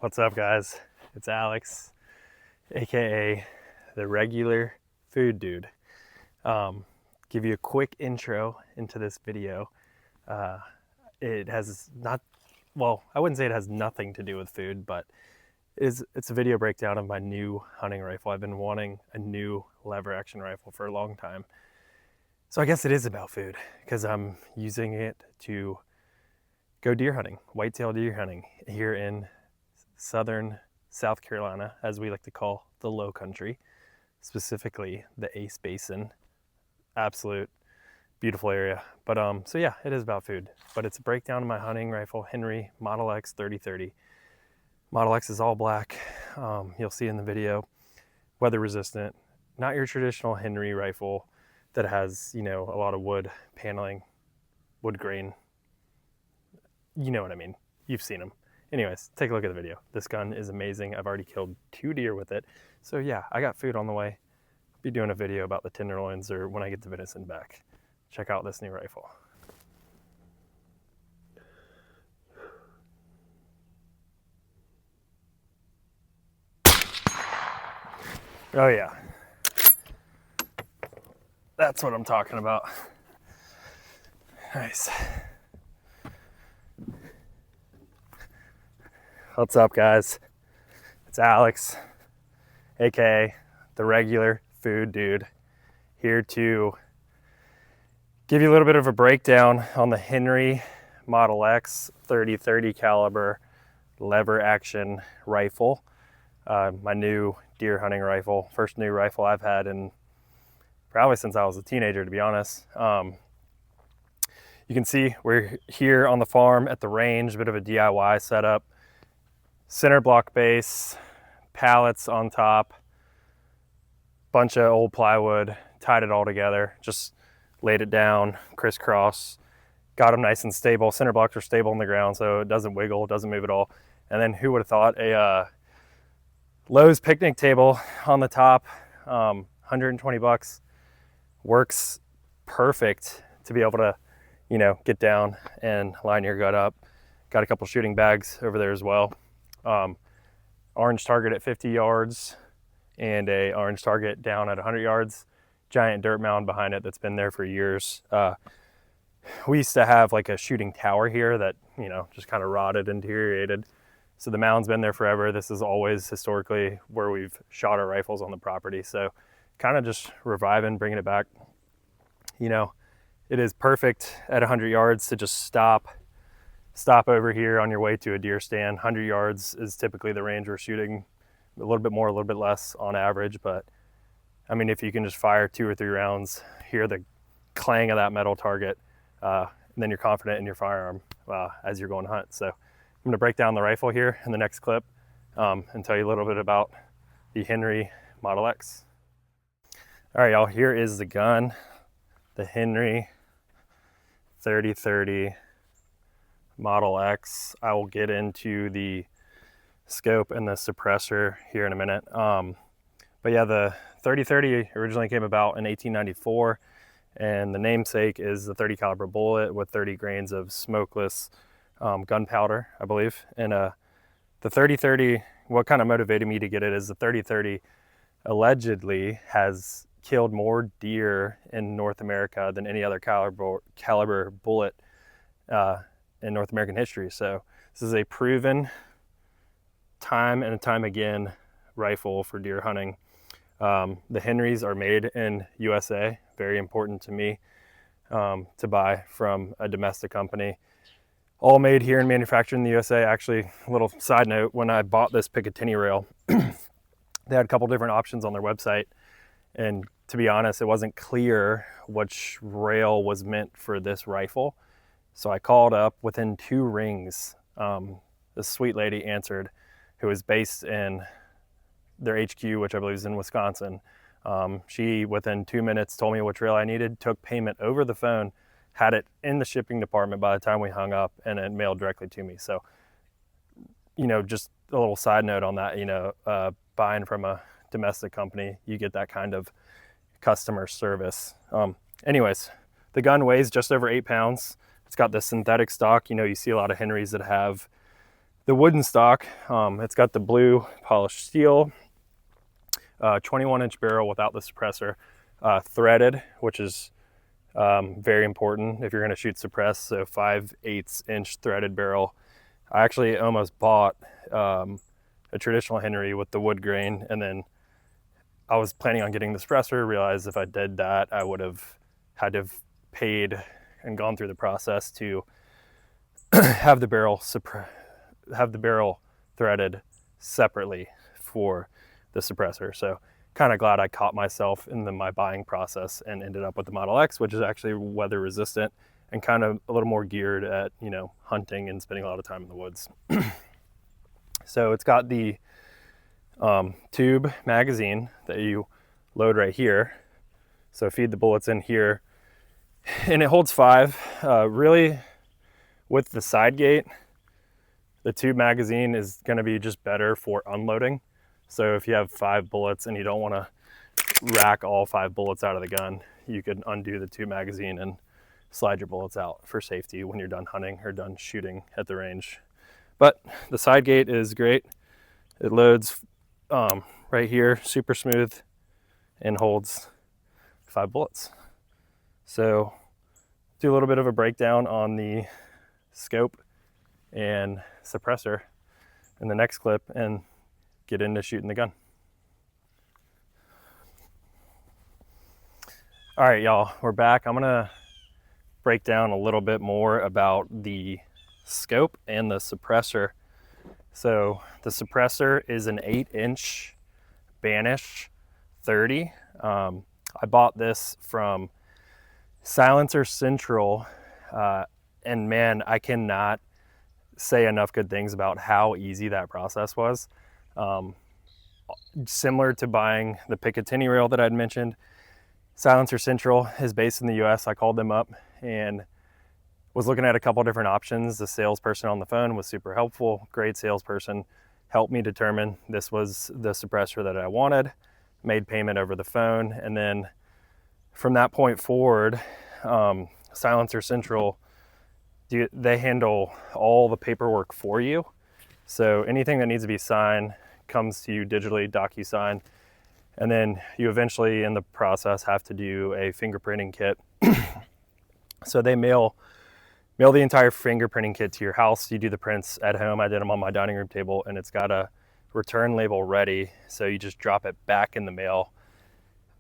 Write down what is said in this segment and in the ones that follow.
What's up, guys? It's Alex, aka the regular food dude. Give you a quick intro into this video. It has not, well, I wouldn't say it has nothing to do with food, but it's a video breakdown of my new hunting rifle. I've been wanting a new lever action rifle for a long time. So I guess it is about food because I'm using it to go deer hunting, whitetail deer hunting here in southern South Carolina, as we like to call the low country, specifically the Ace Basin. Absolute beautiful area. But so yeah, it is about food, but it's a breakdown of my hunting rifle, Henry Model X 3030. Model X is all black. You'll see in the video, weather resistant, not your traditional Henry rifle that has, you know, a lot of wood paneling, wood grain. You know what I mean. You've seen them. Anyways, take a look at the video. This gun is amazing. I've already killed 2 deer with it. So yeah, I got food on the way. I'll be doing a video about the tenderloins or when I get the venison back. Check out this new rifle. Oh yeah. That's what I'm talking about. Nice. What's up, guys? It's Alex, aka the regular food dude, here to give you a little bit of a breakdown on the Henry Model X 3030 caliber lever action rifle. My new deer hunting rifle, first new rifle I've had in probably since I was a teenager, to be honest. You can see we're here on the farm at the range, a bit of a DIY setup. Center block base, pallets on top, bunch of old plywood, tied it all together, just laid it down, crisscross, got them nice and stable. Center blocks are stable on the ground, so it doesn't wiggle, it doesn't move at all. And then who would have thought a Lowe's picnic table on the top, 120 bucks, works perfect to be able to, you know, get down and line your gut up. Got a couple shooting bags over there as well. Orange target at 50 yards and a orange target down at 100 yards. Giant dirt mound behind it that's been there for years. We used to have like a shooting tower here that, you know, just kind of rotted and deteriorated. So the mound's been there forever. This is always historically where we've shot our rifles on the property. So kind of just reviving, bringing it back. You know, it is perfect at 100 yards to just stop over here on your way to a deer stand. 100 yards is typically the range we're shooting, a little bit more, a little bit less on average, but I mean, if you can just fire 2 or 3 rounds, hear the clang of that metal target, and then you're confident in your firearm as you're going to hunt. So I'm going to break down the rifle here in the next clip and tell you a little bit about the Henry Model X. All right, y'all, here is the gun, the Henry 3030 Model X. I will get into the scope and the suppressor here in a minute. But yeah, the 3030 originally came about in 1894, and the namesake is the 30 caliber bullet with 30 grains of smokeless gunpowder, I believe. And the 3030, what kind of motivated me to get it is the 3030 allegedly has killed more deer in North America than any other caliber bullet in North American history. So this is a proven time and time again rifle for deer hunting. The Henrys are made in USA, very important to me to buy from a domestic company. All made here and manufactured in the USA. Actually, a little side note, when I bought this Picatinny rail, they had a couple different options on their website. And to be honest, it wasn't clear which rail was meant for this rifle. So I called up within 2 rings. This sweet lady answered, who was based in their HQ, which I believe is in Wisconsin. She, within 2 minutes, told me which rail I needed, took payment over the phone, had it in the shipping department by the time we hung up, and it mailed directly to me. So, you know, just a little side note on that, you know, buying from a domestic company, you get that kind of customer service. Anyways, the gun weighs just over 8 pounds. It's got the synthetic stock. You know, you see a lot of Henrys that have The wooden stock, it's got the blue polished steel, 21-inch barrel without the suppressor, threaded, which is very important if you're going to shoot suppress. So 5/8 inch threaded barrel. I actually almost bought a traditional Henry with the wood grain, and then I was planning on getting the suppressor, realized if I did that, I would have had to have paid and gone through the process to have the barrel threaded separately for the suppressor. So kind of glad I caught myself in my buying process and ended up with the Model X, which is actually weather resistant and kind of a little more geared at, you know, hunting and spending a lot of time in the woods. So it's got the tube magazine that you load right here. So feed the bullets in here, and it holds 5. Really, with the side gate, the tube magazine is going to be just better for unloading. So if you have 5 bullets and you don't want to rack all 5 bullets out of the gun, you could undo the tube magazine and slide your bullets out for safety when you're done hunting or done shooting at the range. But the side gate is great. It loads right here, super smooth, and holds 5 bullets. So do a little bit of a breakdown on the scope and suppressor in the next clip and get into shooting the gun. All right, y'all, we're back. I'm gonna break down a little bit more about the scope and the suppressor. So the suppressor is an 8-inch Banish 30. I bought this from Silencer Central, and man, I cannot say enough good things about how easy that process was. Similar to buying the Picatinny rail that I'd mentioned, Silencer Central is based in the US. I called them up and was looking at a couple different options. The salesperson on the phone was super helpful, great salesperson, helped me determine this was the suppressor that I wanted, made payment over the phone, and then from that point forward, Silencer Central, they handle all the paperwork for you. So anything that needs to be signed comes to you digitally, DocuSign, and then you eventually in the process have to do a fingerprinting kit. So they mail the entire fingerprinting kit to your house. You do the prints at home. I did them on my dining room table, and it's got a return label ready. So you just drop it back in the mail.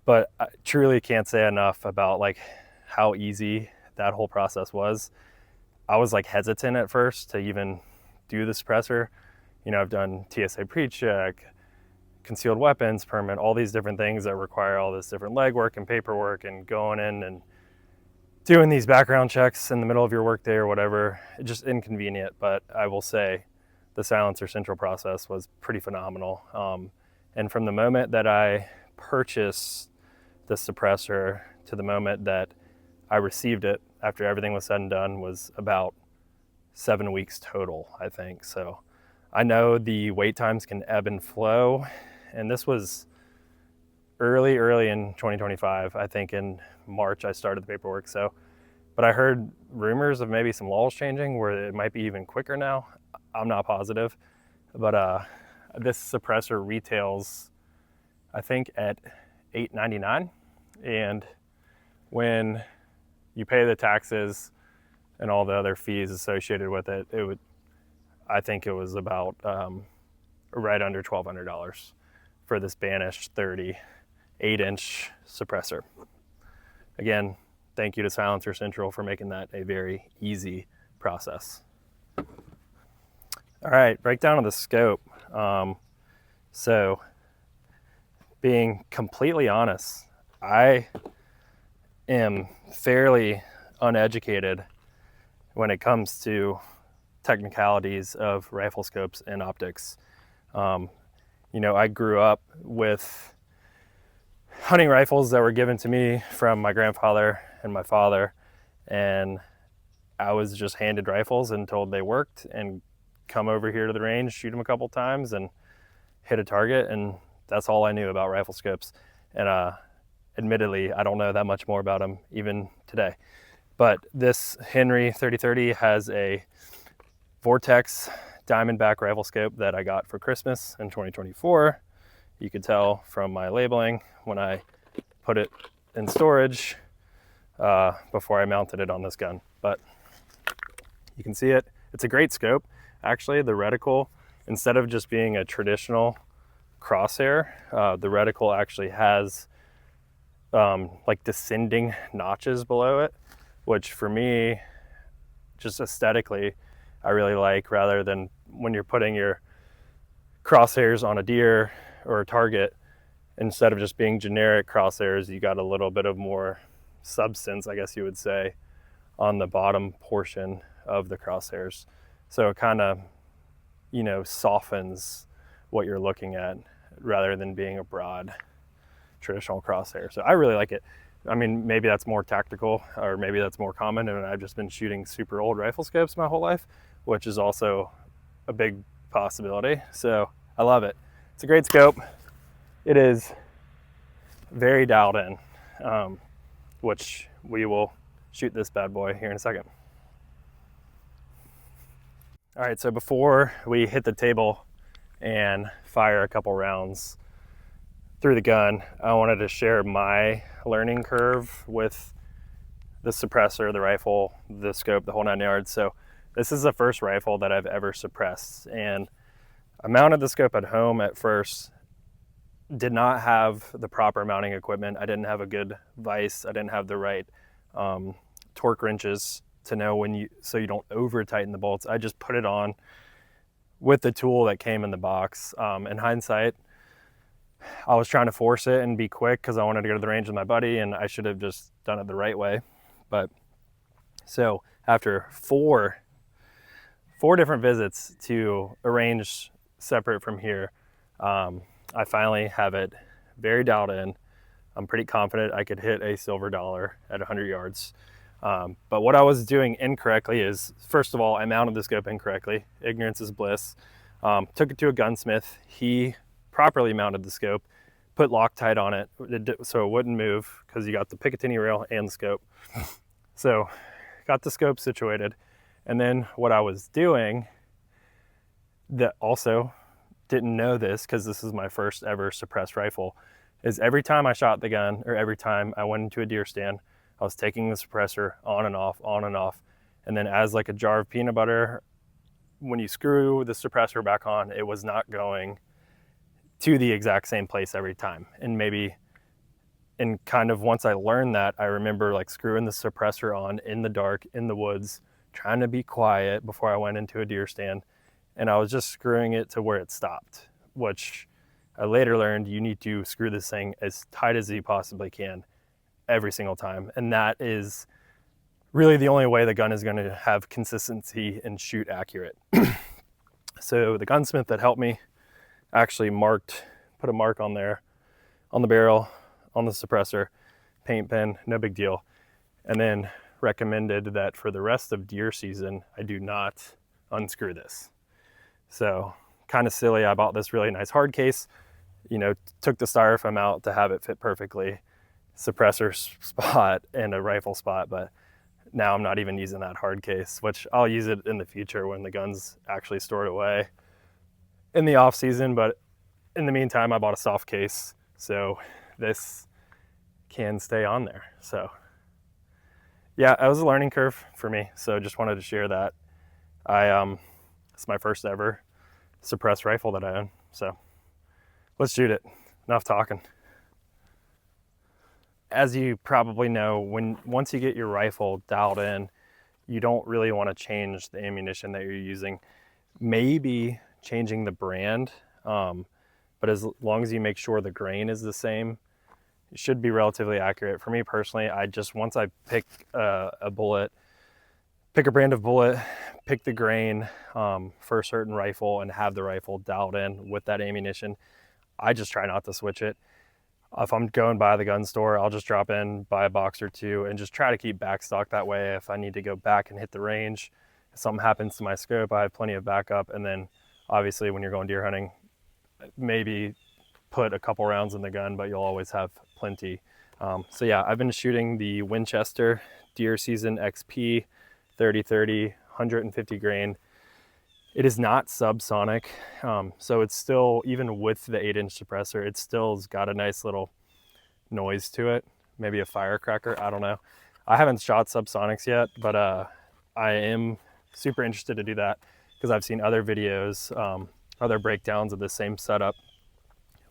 But I truly can't say enough about like how easy that whole process was. I was like hesitant at first to even do the suppressor. You know, I've done TSA pre-check, concealed weapons permit, all these different things that require all this different legwork and paperwork and going in and doing these background checks in the middle of your workday or whatever. It's just inconvenient, but I will say the Silencer Central process was pretty phenomenal. And from the moment that I purchased the suppressor to the moment that I received it after everything was said and done was about 7 weeks total, I think. So I know the wait times can ebb and flow, and this was early in 2025. I think in March I started the paperwork. So, but I heard rumors of maybe some laws changing where it might be even quicker now. I'm not positive, but this suppressor retails, I think, at $8.99, and when you pay the taxes and all the other fees associated with it, I think it was about right under $1,200 for this Banish 30 8-inch suppressor. Again, thank you to Silencer Central for making that a very easy process. All right, breakdown of the scope. So being completely honest, I am fairly uneducated when it comes to technicalities of rifle scopes and optics. You know, I grew up with hunting rifles that were given to me from my grandfather and my father, and I was just handed rifles and told they worked and come over here to the range, shoot them a couple times and hit a target, and that's all I knew about rifle scopes. And admittedly, I don't know that much more about them even today. But this Henry 3030 has a Vortex Diamondback rifle scope that I got for Christmas in 2024. You could tell from my labeling when I put it in storage before I mounted it on this gun. But you can see it. It's a great scope. Actually, the reticle, instead of just being a traditional crosshair, the reticle actually has like descending notches below it, which for me, just aesthetically, I really like, rather than when you're putting your crosshairs on a deer or a target, instead of just being generic crosshairs, you got a little bit of more substance, I guess you would say, on the bottom portion of the crosshairs. So it kind of, you know, softens what you're looking at rather than being a broad traditional crosshair. So I really like it. I mean, maybe that's more tactical, or maybe that's more common, and I've just been shooting super old rifle scopes my whole life, which is also a big possibility. So I love it. It's a great scope. It is very dialed in, which we will shoot this bad boy here in a second. All right, so before we hit the table and fire a couple rounds through the gun, I wanted to share my learning curve with the suppressor, the rifle, the scope, the whole 9 yards. So this is the first rifle that I've ever suppressed, and I mounted the scope at home at first. Did not have the proper mounting equipment. I didn't have a good vise. I didn't have the right torque wrenches to know when so you don't over tighten the bolts. I just put it on with the tool that came in the box. In hindsight, I was trying to force it and be quick because I wanted to go to the range with my buddy, and I should have just done it the right way. But so after four different visits to arrange separate from here, I finally have it very dialed in. I'm pretty confident I could hit a silver dollar at 100 yards. But what I was doing incorrectly is, first of all, I mounted the scope incorrectly. Ignorance is bliss. Took it to a gunsmith. He properly mounted the scope, put Loctite on it so it wouldn't move, because you got the Picatinny rail and the scope. So got the scope situated. And then what I was doing, that also didn't know this because this is my first ever suppressed rifle, is every time I shot the gun, or every time I went into a deer stand, I was taking the suppressor on and off, on and off. And then as like a jar of peanut butter, when you screw the suppressor back on, it was not going to the exact same place every time. And kind of once I learned that, I remember like screwing the suppressor on in the dark, in the woods, trying to be quiet before I went into a deer stand. And I was just screwing it to where it stopped, which I later learned you need to screw this thing as tight as you possibly can every single time. And that is really the only way the gun is going to have consistency and shoot accurate. So the gunsmith that helped me actually put a mark on there, on the barrel, on the suppressor, paint pen, no big deal. And then recommended that for the rest of deer season, I do not unscrew this. So kind of silly, I bought this really nice hard case, you know, took the styrofoam out to have it fit perfectly, suppressor spot and a rifle spot, but now I'm not even using that hard case, which I'll use it in the future when the gun's actually stored away in the off season. But in the meantime, I bought a soft case, so this can stay on there. So yeah, it was a learning curve for me. So just wanted to share that. It's my first ever suppressed rifle that I own. So let's shoot it. Enough talking. As you probably know, once you get your rifle dialed in, you don't really want to change the ammunition that you're using. Maybe changing the brand, but as long as you make sure the grain is the same, it should be relatively accurate. For me personally, once I pick a bullet, pick a brand of bullet, pick the grain for a certain rifle, and have the rifle dialed in with that ammunition, I just try not to switch it. If I'm going by the gun store, I'll just drop in, buy a box or two, and just try to keep back stock. That way, if I need to go back and hit the range, if something happens to my scope, I have plenty of backup. And then obviously when you're going deer hunting, maybe put a couple rounds in the gun, but you'll always have plenty. So yeah, I've been shooting the Winchester Deer Season XP 30-30, 150 grain It is not subsonic, so it's still, even with the 8-inch suppressor, it still's got a nice little noise to it. Maybe a firecracker, I don't know. I haven't shot subsonics yet, but I am super interested to do that because I've seen other videos, other breakdowns of the same setup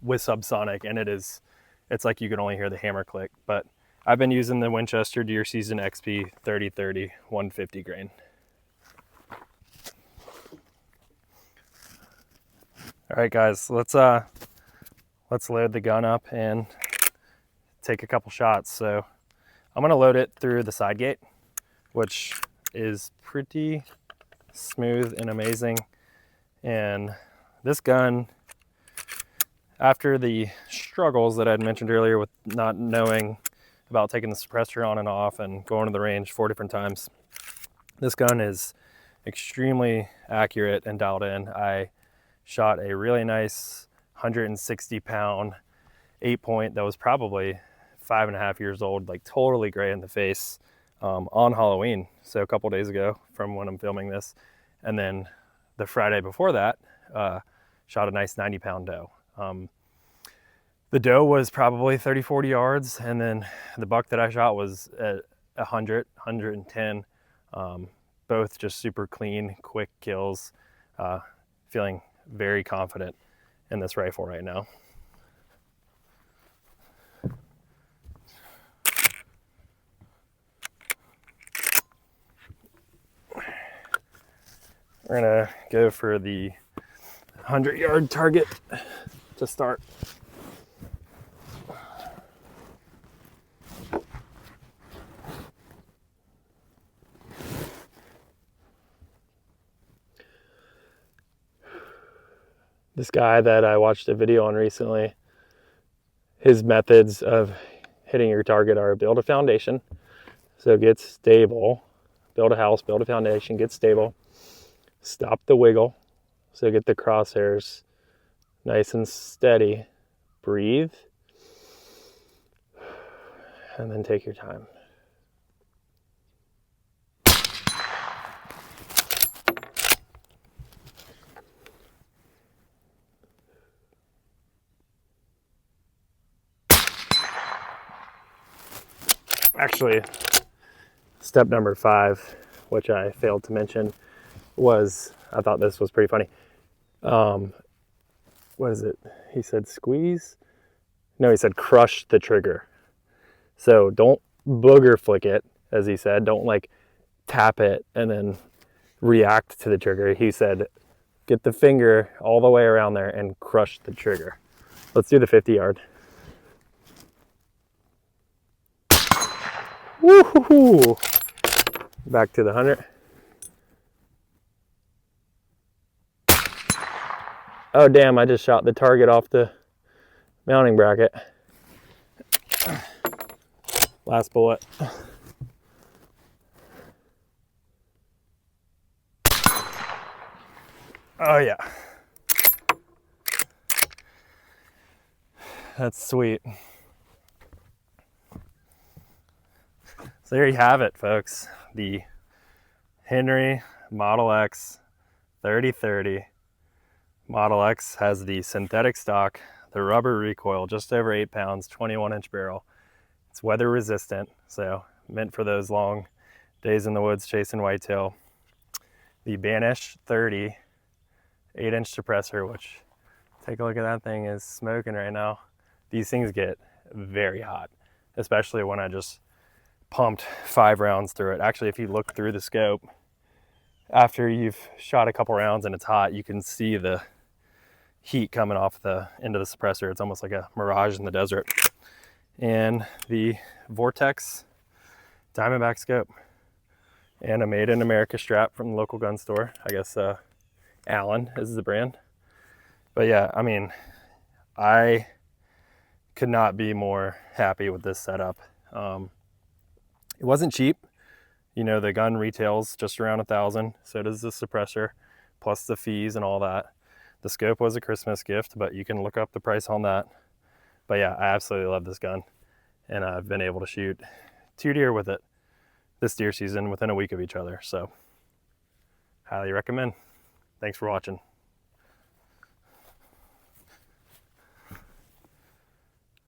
with subsonic, and it's like you can only hear the hammer click. But I've been using the Winchester Deer Season XP 3030 150 grain. All right, guys, let's load the gun up and take a couple shots. So I'm gonna load it through the side gate, which is pretty smooth and amazing. And this gun, after the struggles that I had mentioned earlier with not knowing about taking the suppressor on and off and going to the range 4 different times, this gun is extremely accurate and dialed in. I shot a really nice 160-pound 8-point that was probably 5.5 years old, like totally gray in the face, on Halloween, so a couple days ago from when I'm filming this. And then the Friday before that, shot a nice 90-pound doe. The doe was probably 30-40 yards, and then the buck that I shot was at 110. Both just super clean, quick kills. Feeling very confident in this rifle right now. We're gonna go for the 100-yard target to start. This guy that I watched a video on recently, his methods of hitting your target are build a foundation, so get stable, build a house, build a foundation, get stable, stop the wiggle, so get the crosshairs nice and steady, breathe, and then take your time. Actually, step number 5, which I failed to mention, was, I thought this was pretty funny. What is it? He said squeeze? No, he said crush the trigger. So don't booger flick it, as he said. Don't like tap it and then react to the trigger. He said get the finger all the way around there and crush the trigger. Let's do the 50-yard. Woo-hoo-hoo. Back to the 100. Oh damn, I just shot the target off the mounting bracket. Last bullet. Oh yeah. That's sweet. So there you have it, folks. The Henry Model X 3030. Model X has the synthetic stock, the rubber recoil, just over 8 pounds, 21-inch barrel. It's weather resistant, so meant for those long days in the woods chasing whitetail. The Banish 30 8-inch suppressor, which, take a look at that thing, is smoking right now. These things get very hot, especially when I just pumped 5 rounds through it. Actually, if you look through the scope, after you've shot a couple rounds and it's hot, you can see the heat coming off the end of the suppressor. It's almost like a mirage in the desert. And the Vortex Diamondback scope and a Made in America strap from the local gun store. I guess Allen is the brand. But yeah, I mean, I could not be more happy with this setup. It wasn't cheap. You know, the gun retails just around $1,000. So does the suppressor, plus the fees and all that. The scope was a Christmas gift, but you can look up the price on that. But yeah, I absolutely love this gun. And I've been able to shoot 2 deer with it this deer season within a week of each other. So highly recommend. Thanks for watching.